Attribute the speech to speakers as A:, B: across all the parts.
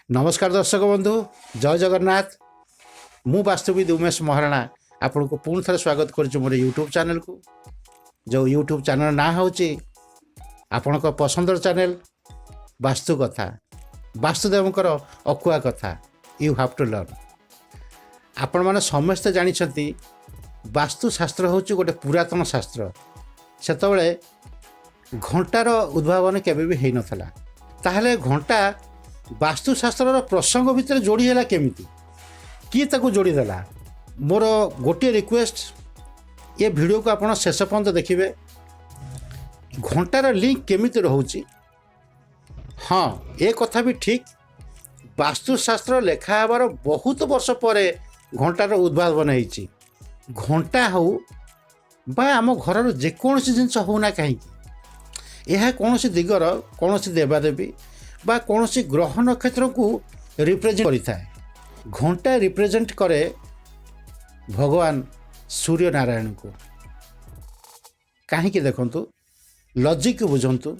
A: नमस्कार दर्शक बंधु, जय जगन्नाथ। मु वास्तुविद उमेश महाराणा आपण को पुणी थे स्वागत कर मोर यूट्यूब चैनल को। जो यूट्यूब चैनल ना हूँ आपण पसंदर चैनल वास्तु कथा, वास्तुदेवंकर अकुआ कथा। You have to learn. आपण मैंने समस्ते जानते वास्तुशास्त्र हूँ गोटे पुरातन शास्त्र। सेतबे घंटार उद्भावन केबे भी हो नाला। ताहले घंटा वास्तुशास्त्र प्रसंग भितर जोड़ीला केमिति किए ताको जोड़ीदेला। मोर गोटे रिक्वेस्ट, ये वीडियो को आप शेष पर्यंत देखिए। घंटार लिंक केमिति रोचे। हाँ, ये कथा भी ठीक। वास्तुशास्त्र लेखा हबार बहुत वर्ष पर घंटार उद्भावन होती। घंटा हो बा आम घर जेकोसी जिनस होना कहीं यह कौन दिगर कौन देवादेवी बा कौन ग्रह नक्षत्र को रिप्रेजेंट करता है। घंटा रिप्रेजेंट करे भगवान सूर्य नारायण को। कहीं देखंतु लॉजिक बुझंतु।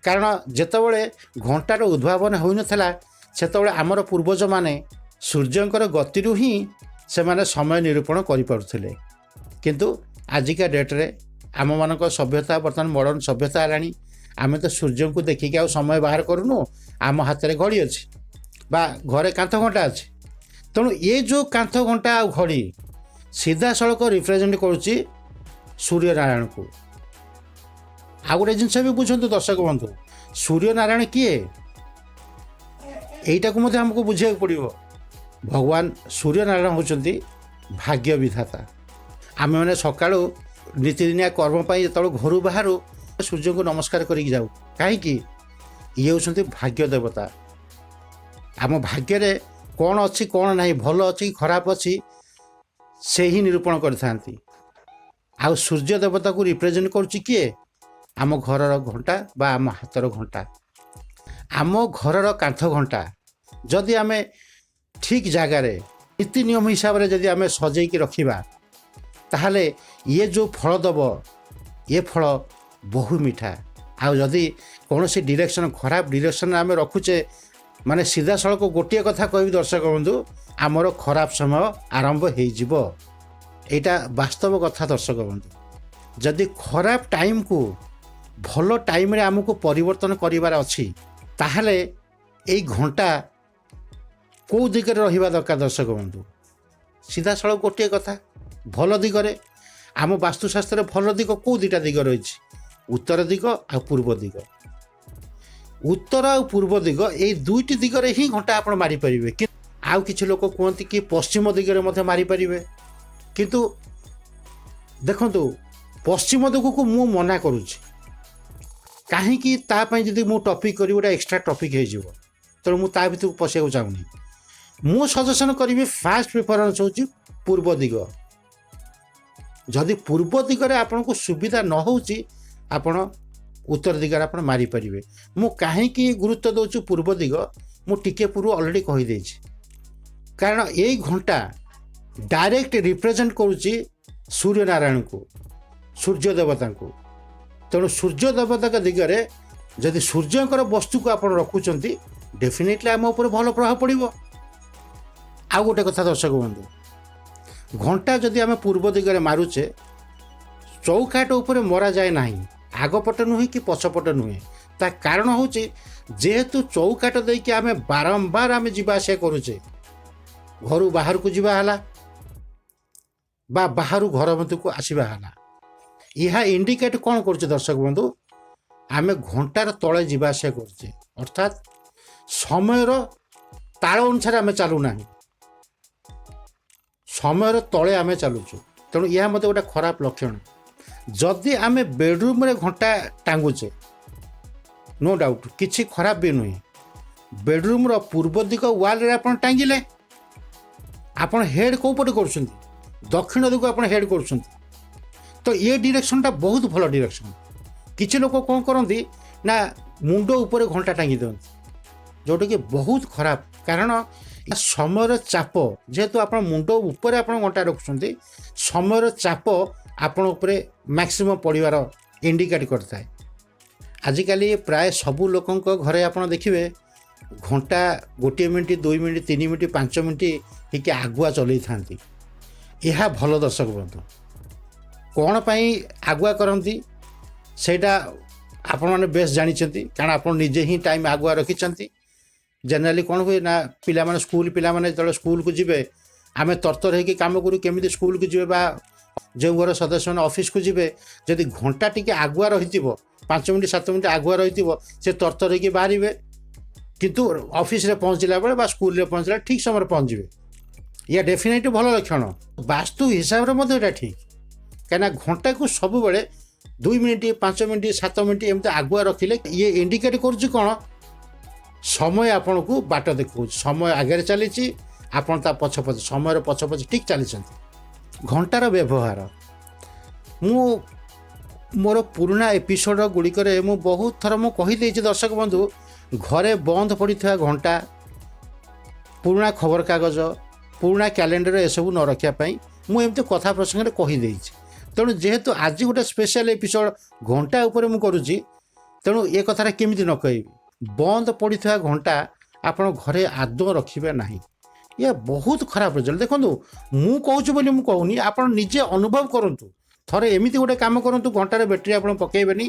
A: कारण जेतबले घंटार उद्भावन हो नथला सेतबले आमर पूर्वज माने सूर्यंकर गतिरु ही से माने समय निरूपण करि पारुथिले। किंतु आजिका डेट रे आम मानक सभ्यता बर्तमान मॉडर्न सभ्यता है। आम तो सूर्य को देखिक आ समय बाहर करूनु। आम हाथ में घड़ी अच्छी बा घरे कांथ घंटा अच्छी। तेणु ये जो कांथ घंटा आ घड़ी सीधा सड़क रिप्रेजेंट करुच्ची सूर्य नारायण को। आ गोटे जिनस भी बुझंतु दर्शक बंधु, सूर्य नारायण किए यहीटा को आमको बुझा पड़ो। भगवान सूर्य नारायण होचंती भाग्य विधाता। आम मैंने सका नीतिदिनिया कर्म जो घर बाहर सूर्य को नमस्कार करिक जाऊ। कहीं ये होचंती भाग्य देवता। आम भाग्य कौन अच्छी कौन नहीं, भल अच्छी खराब अच्छी से ही निरूपण करथांती। आ सूर्य देवता को रिप्रेजेंट करुच्ची किए आम घरर घंटा बा आम हाथर घंटा, आम घरर कांथ घंटा। जदि आम ठीक जगार नीति नियम हिसाब से जदि आम सजेकी रखिबा ताहले ये जो फल दब ये फल बहु मीठा। आ जदि कौन सी डिरेक्शन खराब डिरेक्शन आम रखुचे माने सीधा सड़क गोटे कथा कह दर्शक बंधु, आमर खराब समय आरंभ हो। यहाँ वास्तव कथा दर्शक बंधु। जदि खराब टाइम को भल टाइम रे आमको परिवर्तन करिवार अछि ताहले एई घंटा कौ दिगरे रहिबा दरकार दर्शक बंधु। सीधा सड़क गोटे कथा भल दिगरे। आम वास्तुशास्त्र भल दिग कौ दुटा दिग रही, उत्तर दिग आ पूर्व दिग। उत्तर आ पूर्व दिग ये दुईटी दिगरे ही घंटा आप मारिपारे। कि आउ किछि लोक कहते कि पश्चिम दिगरे मध्य मारिपारे। किंतु देखंतु पश्चिम दिग को मु मना करुछि। कहीं तापाई जदि मु टॉपिक करी गोटे एक्स्ट्रा टॉपिक हो तेणु मु ता भीतर पशिया चाहूनी। मु सजेशन करी फास्ट प्रिफरेंस होची पूर्व दिग। जदि पूर्व दिगरे आपन को सुविधा न होची आपण उत्तर दिगरे आपण मारी परिबे। मु कहीं गुरुत्व दउछु पूर्व दिग, मु टिके पूर्व ऑलरेडी कहि देछि। कारण यही घंटा डायरेक्ट रिप्रेजेंट करुच्ची सूर्य नारायण को, सूर्य देवता को। तेणु सूर्य देवता के दिगरे जदि सूर्यंकर वस्तु को आपण रखुचंती डेफिनेटली आम उपर भल प्रभाव पड़िबो। आ गोटे कथा दर्शक बंधु, घंटा जदि आम पूर्व दिगरे मारुचे चौकाट उपर मरा जाए नहीं, आगपट नुहे कि पछपट नुहे। ता कारण होची जेहेतु चौकाट देकी आम बारंबार आम जीवा आसिया करुचे, घर बाहर को जीवा हला बा बाहर घर मध्य को आसवा हला। यह इंडिकेट कौन कर दर्शक बंधु, आम घंटार तले जीवा आसिया करुचे। अर्थात समयर ताल अनुसार आम चलूना, समयर तले आम चलुचु। तेणु यह मत गोटे खराब लक्षण। जदि आम बेडरूम रे घंटा टांगुचे नो डाउट किसी खराब भी नुहे। बेडरूम रो पूर्व दिग वाल रे आपण टांगिले आपण हेड को पटे करछंती, दक्षिण दिग आपण हेड करछंती। तो ये डायरेक्शनटा बहुत भल डायरेक्शन। किछि लोक कौन करती ना मुंड ऊपर घंटा टांगी दियंती, जोटा कि बहुत खराब। कारण समयर चाप जेहेतु आप मुंड ऊपर आप घंटा रखुंट, समयर चाप आपण उपरे मैक्सिमम पड़ार इंडिकेट करता है। आजिकल प्राय सबू लोकों घरे आप देखिए ଘଣ୍ଟା ଗୋଟିଏ ମିନିଟ୍ 2 ମିନିଟ୍ 3 ମିନିଟ୍ 5 ମିନିଟ୍ ଟିକେ ଆଗୁଆ ଚଲେଇଥାନ୍ତି। ଏହା ଭଲ ଦର୍ଶକ ବନ୍ଧୁ। କ'ଣ ପାଇଁ ଆଗୁଆ କରନ୍ତି ସେଇଟା ଆପଣମାନେ ବେଶ ଜାଣିଛନ୍ତି, କାରଣ ଆପଣ ନିଜେ ହିଁ ଟାଇମ୍ ଆଗୁଆ ରଖିଛନ୍ତି। ଜେନେରାଲି କ'ଣ ହୁଏ ନା ପିଲାମାନେ ପିଲାମାନେ ଯେତେବେଳେ ସ୍କୁଲକୁ ଯିବେ ଆମେ ତରତର ହେଇକି କାମ କରୁ କେମିତି ସ୍କୁଲକୁ ଯିବେ ବା ଯେଉଁ ଘର ସଦସ୍ୟମାନେ ଅଫିସକୁ ଯିବେ, ଯଦି ଘଣ୍ଟା ଟିକେ ଆଗୁଆ ରହିଥିବ 5 ମିନିଟ୍ 7 ମିନିଟ୍ ଆଗୁଆ ରହିଥିବ ସେ ତରତର ହେଇକି ବାହାରିବେ, କିନ୍ତୁ ଅଫିସରେ ପହଞ୍ଚିଲା ବେଳେ ବା ସ୍କୁଲରେ ପହଞ୍ଚିଲା ଠିକ୍ ସମୟରେ ପହଞ୍ଚିବେ। ଏହା ଡେଫିନେଟଲି ଭଲ ଲକ୍ଷଣ। ବାସ୍ତୁ ହିସାବରେ ମଧ୍ୟ ଏଇଟା ଠିକ୍, କାହିଁକିନା ଘଣ୍ଟାକୁ ସବୁବେଳେ 2 ମିନିଟ୍ 5 ମିନିଟ୍ 7 ମିନିଟ୍ ଏମିତି ଆଗୁଆ ରଖିଲେ ଇଏ ଇଣ୍ଡିକେଟ୍ କରୁଛି କ'ଣ, ସମୟ ଆପଣଙ୍କୁ ବାଟ ଦେଖାଉଛି, ସମୟ ଆଗରେ ଚାଲିଛି, ଆପଣ ତା ପଛପଛେ ସମୟର ପଛପଛେ ଠିକ୍ ଚାଲିଛନ୍ତି। ଘଣ୍ଟାର ବ୍ୟବହାର ମୁଁ ମୋର ପୁରୁଣା ଏପିସୋଡ଼ ଗୁଡ଼ିକରେ ମୁଁ ବହୁତ ଥର କହିଦେଇଛି ଦର୍ଶକ ବନ୍ଧୁ, ଘରେ ବନ୍ଦ ପଡ଼ିଥିବା ଘଣ୍ଟା, ପୁରୁଣା ଖବରକାଗଜ, ପୁରୁଣା କ୍ୟାଲେଣ୍ଡର ଏସବୁ ନ ରଖିବା ପାଇଁ ମୁଁ ଏମିତି କଥା ପ୍ରସଙ୍ଗରେ କହିଦେଇଛି। ତେଣୁ ଯେହେତୁ ଆଜି ଗୋଟେ ସ୍ପେଶାଲ ଏପିସୋଡ଼ ଘଣ୍ଟା ଉପରେ ମୁଁ କରୁଛି, ତେଣୁ ଏ କଥାଟା କେମିତି ନ କହିବି। ବନ୍ଦ ପଡ଼ିଥିବା ଘଣ୍ଟା ଆପଣ ଘରେ ଆଦୌ ରଖିବେ ନାହିଁ। ଇଏ ବହୁତ ଖରାପ ରେଜଲ୍ଟ। ଦେଖନ୍ତୁ ମୁଁ କହୁଛି ବୋଲି ମୁଁ କହୁନି, ଆପଣ ନିଜେ ଅନୁଭବ କରନ୍ତୁ। ଥରେ ଏମିତି ଗୋଟେ କାମ କରନ୍ତୁ, ଘଣ୍ଟାରେ ବ୍ୟାଟେରୀ ଆପଣ ପକାଇବେନି,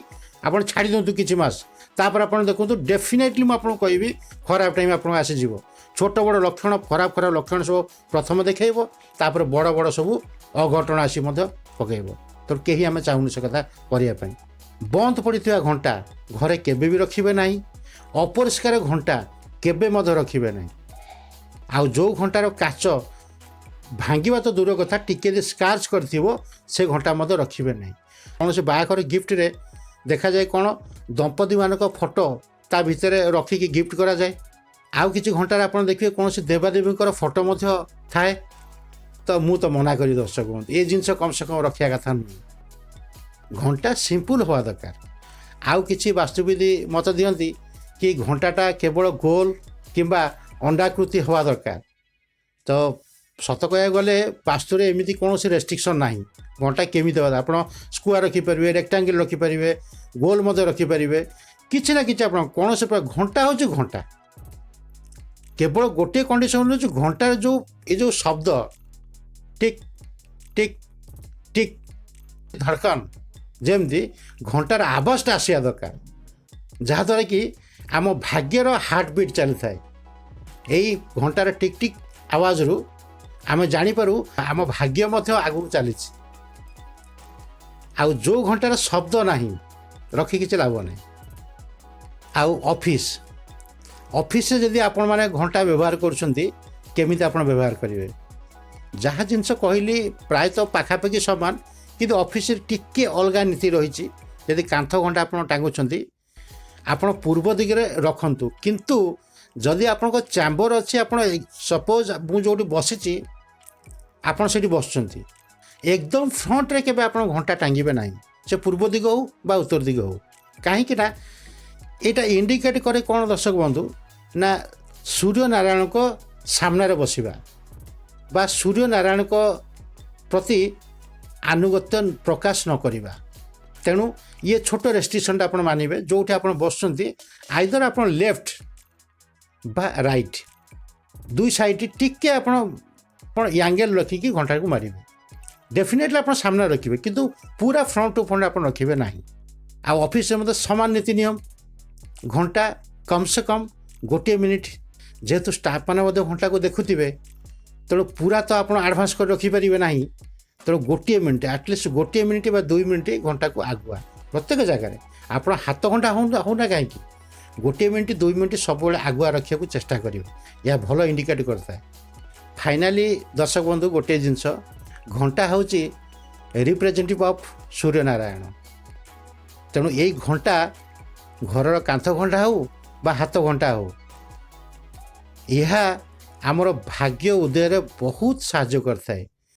A: ଆପଣ ଛାଡ଼ି ଦିଅନ୍ତୁ କିଛି ମାସ, ତାପରେ ଆପଣ ଦେଖନ୍ତୁ ଡେଫିନେଟଲି ମୁଁ ଆପଣଙ୍କୁ କହିବି ଖରାପ ଟାଇମ୍ ଆପଣଙ୍କୁ ଆସିଯିବ। ଛୋଟ ବଡ଼ ଲକ୍ଷଣ, ଖରାପ ଲକ୍ଷଣ ସବୁ ପ୍ରଥମେ ଦେଖାଇବ, ତାପରେ ବଡ଼ ବଡ଼ ସବୁ ଅଘଟଣ ଆସି ମଧ୍ୟ ପକାଇବ। ତେଣୁ କେହି ଆମେ ଚାହୁଁନି ସେ କଥା କରିବା ପାଇଁ। ବନ୍ଦ ପଡ଼ିଥିବା ଘଣ୍ଟା ଘରେ କେବେ ବି ରଖିବେ ନାହିଁ। ଅପରିଷ୍କାର ଘଣ୍ଟା କେବେ ମଧ୍ୟ ରଖିବେ ନାହିଁ। ଆଉ ଯେଉଁ ଘଣ୍ଟାର କାଚ ଭାଙ୍ଗିବା ତ ଦୂର କଥା, ଟିକେ ଯଦି ସ୍କାର୍ଚ କରିଥିବ ସେ ଘଣ୍ଟା ମଧ୍ୟ ରଖିବେ ନାହିଁ। କୌଣସି ବାହାଘର ଗିଫ୍ଟରେ ଦେଖାଯାଏ କ'ଣ, ଦମ୍ପତିମାନଙ୍କ ଫଟୋ ତା ଭିତରେ ରଖିକି ଗିଫ୍ଟ କରାଯାଏ। ଆଉ କିଛି ଘଣ୍ଟାରେ ଆପଣ ଦେଖିବେ କୌଣସି ଦେବାଦେବୀଙ୍କର ଫଟୋ ମଧ୍ୟ ଥାଏ। ତ ମୁଁ ତ ମନା କରି ଦର୍ଶକ ବନ୍ଧୁ, ଏ ଜିନିଷ କମ୍ ସେ କମ୍ ରଖିବା କଥା ନୁହେଁ। ଘଣ୍ଟା ସିମ୍ପଲ୍ ହେବା ଦରକାର। ଆଉ କିଛି ବାସ୍ତୁବିଧି ମତ ଦିଅନ୍ତି କି ଘଣ୍ଟାଟା କେବଳ ଗୋଲ କିମ୍ବା ଅଣ୍ଡାକୃତି ହେବା ଦରକାର। ତ ସତ କହିବାକୁ ଗଲେ ବାସ୍ତୁରେ ଏମିତି କୌଣସି ରେଷ୍ଟ୍ରିକ୍ସନ୍ ନାହିଁ। ଘଣ୍ଟା କେମିତି ହେବା, ଆପଣ ସ୍କୋୟାର ରଖିପାରିବେ, ରେକ୍ଟାଙ୍ଗଲ ରଖିପାରିବେ, ଗୋଲ ମଧ୍ୟ ରଖିପାରିବେ, କିଛି ନା କିଛି ଆପଣ କୌଣସି ଘଣ୍ଟା ହେଉଛି ଘଣ୍ଟା। କେବଳ ଗୋଟିଏ କଣ୍ଡିସନ୍ ହେଉଛି ଘଣ୍ଟାର ଯେଉଁ ଶବ୍ଦ ଟିକ୍ ଟିକ୍ ଟିକ୍ ଧଡ଼କନ, ଯେମିତି ଘଣ୍ଟାର ଆବାଜଟା ଆସିବା ଦରକାର, ଯାହାଦ୍ୱାରା କି ଆମ ଭାଗ୍ୟର ହାର୍ଟବିଟ୍ ଚାଲିଥାଏ। ଏଇ ଘଣ୍ଟାର ଟିକ୍ ଟିକ୍ ଆୱାଜରୁ ଆମେ ଜାଣିପାରୁ ଆମ ଭାଗ୍ୟ ମଧ୍ୟ ଆଗକୁ ଚାଲିଛି। ଆଉ ଯେଉଁ ଘଣ୍ଟାର ଶବ୍ଦ ନାହିଁ ରଖି କିଛି ଲାଭ ନାହିଁ। ଆଉ ଅଫିସରେ ଯଦି ଆପଣମାନେ ଘଣ୍ଟା ବ୍ୟବହାର କରୁଛନ୍ତି, କେମିତି ଆପଣ ବ୍ୟବହାର କରିବେ? ଯାହା ଜିନିଷ କହିଲି ପ୍ରାୟତଃ ପାଖାପାଖି ସମାନ, କିନ୍ତୁ ଅଫିସରେ ଟିକେ ଅଲଗା ନୀତି ରହିଛି। ଯଦି କାନ୍ଥ ଘଣ୍ଟା ଆପଣ ଟାଙ୍ଗୁଛନ୍ତି, ଆପଣ ପୂର୍ବ ଦିଗରେ ରଖନ୍ତୁ। କିନ୍ତୁ ଯଦି ଆପଣଙ୍କ ଚାମ୍ବର ଅଛି, ଆପଣ ସପୋଜ୍ ମୁଁ ଯେଉଁଠି ବସିଛି ଆପଣ ସେଇଠି ବସୁଛନ୍ତି, ଏକଦମ ଫ୍ରଣ୍ଟରେ କେବେ ଆପଣ ଘଣ୍ଟା ଟାଙ୍ଗିବେ ନାହିଁ, ସେ ପୂର୍ବ ଦିଗ ହେଉ ବା ଉତ୍ତର ଦିଗ ହେଉ। କାହିଁକି ନା ଏଇଟା ଇଣ୍ଡିକେଟ୍ କରେ କ'ଣ ଦର୍ଶକ ବନ୍ଧୁ, ନା ସୂର୍ଯ୍ୟନାରାୟଣଙ୍କ ସାମ୍ନାରେ ବସିବା ବା ସୂର୍ଯ୍ୟନାରାୟଣଙ୍କ ପ୍ରତି ଆନୁଗତ୍ୟ ପ୍ରକାଶ ନ କରିବା। ତେଣୁ ଇଏ ଛୋଟ ରେଷ୍ଟ୍ରିକ୍ସନ୍ଟା ଆପଣ ମାନିବେ। ଯେଉଁଠି ଆପଣ ବସୁଛନ୍ତି, ଆଇଦର ଆପଣ ଲେଫ୍ଟ ବା ରାଇଟ୍, ଦୁଇ ସାଇଡ଼୍ ଟିକେ ଆପଣ ୟାଙ୍ଗେଲ୍ ରଖିକି ଘଣ୍ଟାକୁ ମାରିବେ। ଡେଫିନେଟଲି ଆପଣ ସାମ୍ନାରେ ରଖିବେ, କିନ୍ତୁ ପୁରା ଫ୍ରଣ୍ଟ ଟୁ ଫ୍ରଣ୍ଟ ଆପଣ ରଖିବେ ନାହିଁ। ଆଉ ଅଫିସରେ ମଧ୍ୟ ସମାନ ନୀତି ନିୟମ। ଘଣ୍ଟା କମ୍ ସେ କମ୍ ଗୋଟିଏ ମିନିଟ୍, ଯେହେତୁ ଷ୍ଟାଫ୍ମାନେ ମଧ୍ୟ ଘଣ୍ଟାକୁ ଦେଖୁଥିବେ, ତେଣୁ ପୁରା ତ ଆପଣ ଆଡ଼ଭାନ୍ସ କରି ରଖିପାରିବେ ନାହିଁ। ତେଣୁ ଗୋଟିଏ ମିନିଟ୍, ଆଟଲିଷ୍ଟ ଗୋଟିଏ ମିନିଟ୍ ବା 2 ମିନିଟ୍ ଘଣ୍ଟାକୁ ଆଗୁଆ ପ୍ରତ୍ୟେକ ଜାଗାରେ ଆପଣ ହାତ ଘଣ୍ଟା ହେଉନା କାହିଁକି, ଗୋଟିଏ ମିନିଟ୍ 2 ମିନିଟ୍ ସବୁବେଳେ ଆଗୁଆ ରଖିବାକୁ ଚେଷ୍ଟା କରିବେ। ଏହା ଭଲ ଇଣ୍ଡିକେଟ୍ କରିଥାଏ। ଫାଇନାଲି ଦର୍ଶକ ବନ୍ଧୁ, ଗୋଟିଏ ଜିନିଷ, ଘଣ୍ଟା ହେଉଛି ରିପ୍ରେଜେଣ୍ଟେଟିଭ୍ ଅଫ୍ ସୂର୍ଯ୍ୟନାରାୟଣ। ତେଣୁ ଏଇ ଘଣ୍ଟା ଘରର କାନ୍ଥ ଘଣ୍ଟା ହେଉ ବା ହାତ ଘଣ୍ଟା ହେଉ, ଏହା ଆମର ଭାଗ୍ୟ ଉଦୟରେ ବହୁତ ସାହାଯ୍ୟ କରିଥାଏ।